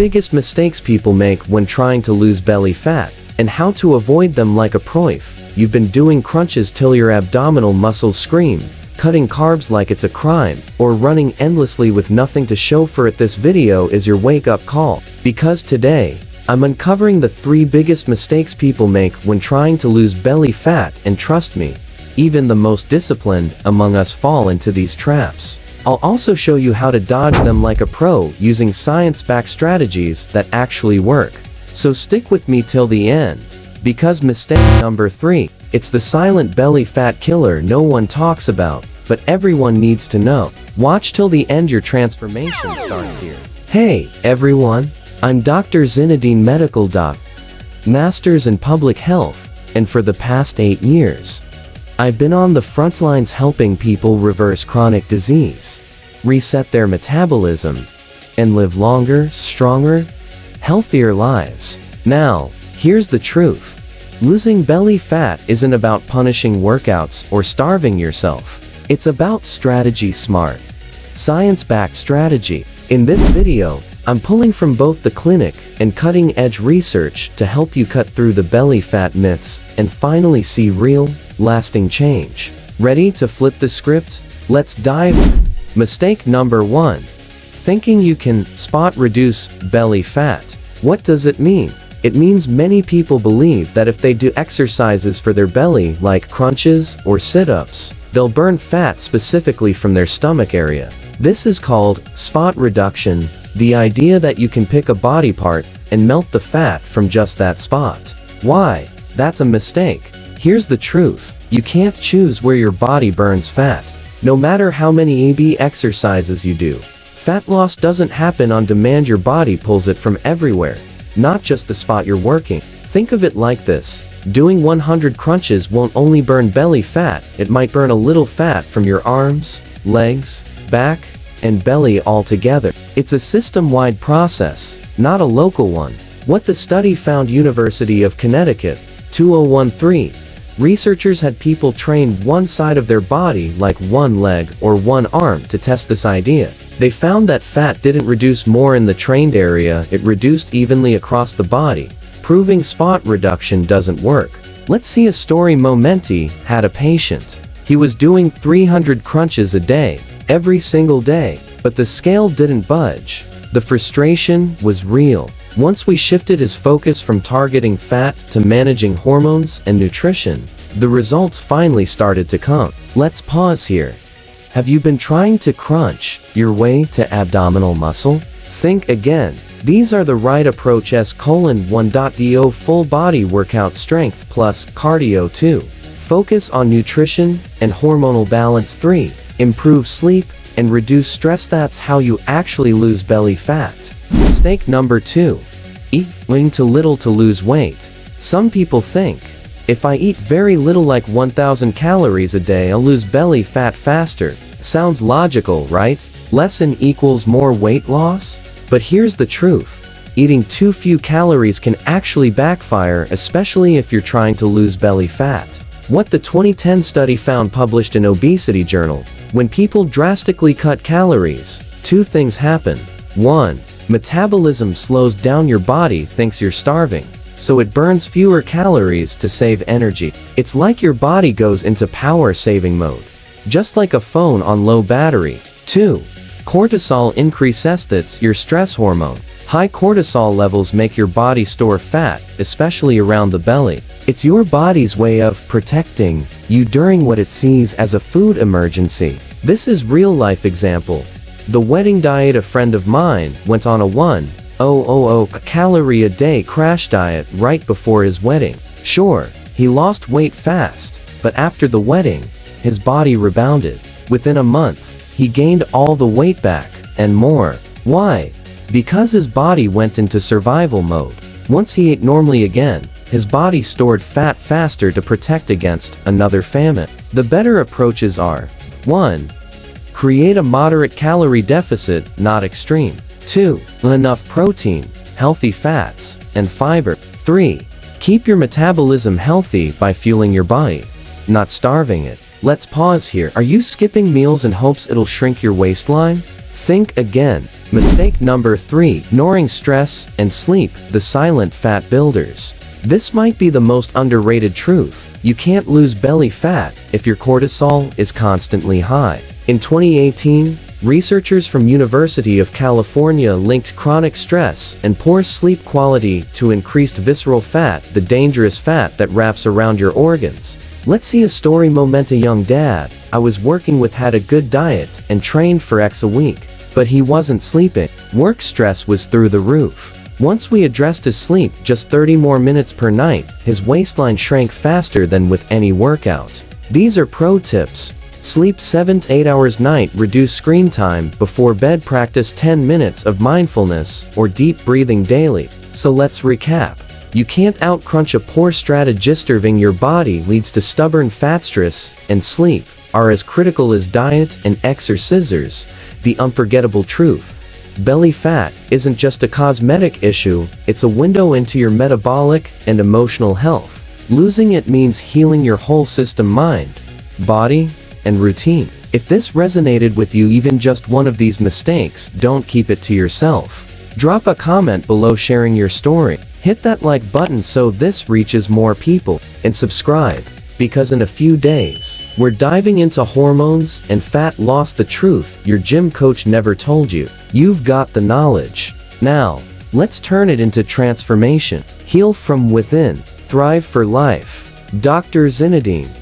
biggest mistakes people make when trying to lose belly fat, and how to avoid them like a pro. If you've been doing crunches till your abdominal muscles scream, cutting carbs like it's a crime, or running endlessly with nothing to show for it, this video is your wake-up call. Because today, I'm uncovering the 3 biggest mistakes people make when trying to lose belly fat, and trust me, even the most disciplined among us fall into these traps. I'll also show you how to dodge them like a pro using science-backed strategies that actually work. So stick with me till the end. Because mistake number 3, it's the silent belly fat killer no one talks about, but everyone needs to know. Watch till the end, your transformation starts here. Hey, everyone. I'm Dr. Zinedine, medical doc, masters in public health, and for the past 8 years, I've been on the front lines helping people reverse chronic disease, reset their metabolism, and live longer, stronger, healthier lives. Now, here's the truth. Losing belly fat isn't about punishing workouts or starving yourself. It's about strategy, smart, science-backed strategy. In this video, I'm pulling from both the clinic and cutting-edge research to help you cut through the belly fat myths and finally see real, lasting change. Ready to flip the script? Let's dive in. Mistake number 1. Thinking you can reduce belly fat. What does it mean? It means many people believe that if they do exercises for their belly like crunches or sit-ups, they'll burn fat specifically from their stomach area. This is called spot reduction, the idea that you can pick a body part and melt the fat from just that spot. Why? That's a mistake. Here's the truth. You can't choose where your body burns fat. No matter how many AB exercises you do, fat loss doesn't happen on demand. Your body pulls it from everywhere, not just the spot you're working. Think of it like this. Doing 100 crunches won't only burn belly fat, it might burn a little fat from your arms, legs, back, and belly all together. It's a system-wide process, not a local one. What the study found, University of Connecticut, 2013. Researchers had people train one side of their body, like one leg or one arm, to test this idea. They found that fat didn't reduce more in the trained area, it reduced evenly across the body, proving spot reduction doesn't work. Let's see a story. Momenti had a patient. He was doing 300 crunches a day, every single day, but the scale didn't budge. The frustration was real. Once we shifted his focus from targeting fat to managing hormones and nutrition, the results finally started to come. Let's pause here. Have you been trying to crunch your way to abdominal muscle? Think again. These are the right approach. S:1.do full body workout, strength plus cardio. 2. Focus on nutrition and hormonal balance. 3. Improve sleep and reduce stress. That's how you actually lose belly fat. Mistake number 2. Eating too little to lose weight. Some people think, if I eat very little, like 1,000 calories a day, I'll lose belly fat faster. Sounds logical, right? Lesson equals more weight loss? But here's the truth. Eating too few calories can actually backfire, especially if you're trying to lose belly fat. What the 2010 study found, published in Obesity Journal, when people drastically cut calories, 2 things happen. 1. Metabolism slows down. Your body thinks you're starving, so it burns fewer calories to save energy. It's like your body goes into power-saving mode, just like a phone on low battery. 2. Cortisol increases. That's your stress hormone. High cortisol levels make your body store fat, especially around the belly. It's your body's way of protecting you during what it sees as a food emergency. This is real-life example. The wedding diet. A friend of mine went on a 1,000 calorie a day crash diet right before his wedding. Sure, he lost weight fast, but after the wedding, his body rebounded. Within a month, he gained all the weight back, and more. Why? Because his body went into survival mode. Once he ate normally again, his body stored fat faster to protect against another famine. The better approaches are: 1. Create a moderate calorie deficit, not extreme. 2. Enough protein, healthy fats, and fiber. 3. Keep your metabolism healthy by fueling your body, not starving it. Let's pause here. Are you skipping meals in hopes it'll shrink your waistline? Think again. Mistake number 3. Ignoring stress and sleep, the silent fat builders. This might be the most underrated truth. You can't lose belly fat if your cortisol is constantly high. In 2018, researchers from University of California linked chronic stress and poor sleep quality to increased visceral fat, the dangerous fat that wraps around your organs. Let's see a story. Moment: a young dad I was working with had a good diet and trained for X a week, but he wasn't sleeping. Work stress was through the roof. Once we addressed his sleep, just 30 more minutes per night, his waistline shrank faster than with any workout. These are pro tips. Sleep 7 to 8 hours night. Reduce screen time before bed. Practice 10 minutes of mindfulness or deep breathing daily. So let's recap. You can't outcrunch a poor strategy. Starving your body leads to stubborn fat. Stress and sleep are as critical as diet and exercise. The unforgettable truth: belly fat isn't just a cosmetic issue, it's a window into your metabolic and emotional health. Losing it means healing your whole system: mind, body, and routine. If this resonated with you, even just one of these mistakes, don't keep it to yourself. Drop a comment below sharing your story. Hit that like button so this reaches more people, and subscribe, because in a few days, we're diving into hormones and fat loss, the truth your gym coach never told you. You've got the knowledge. Now, let's turn it into transformation. Heal from within. Thrive for life. Dr. Zinedine.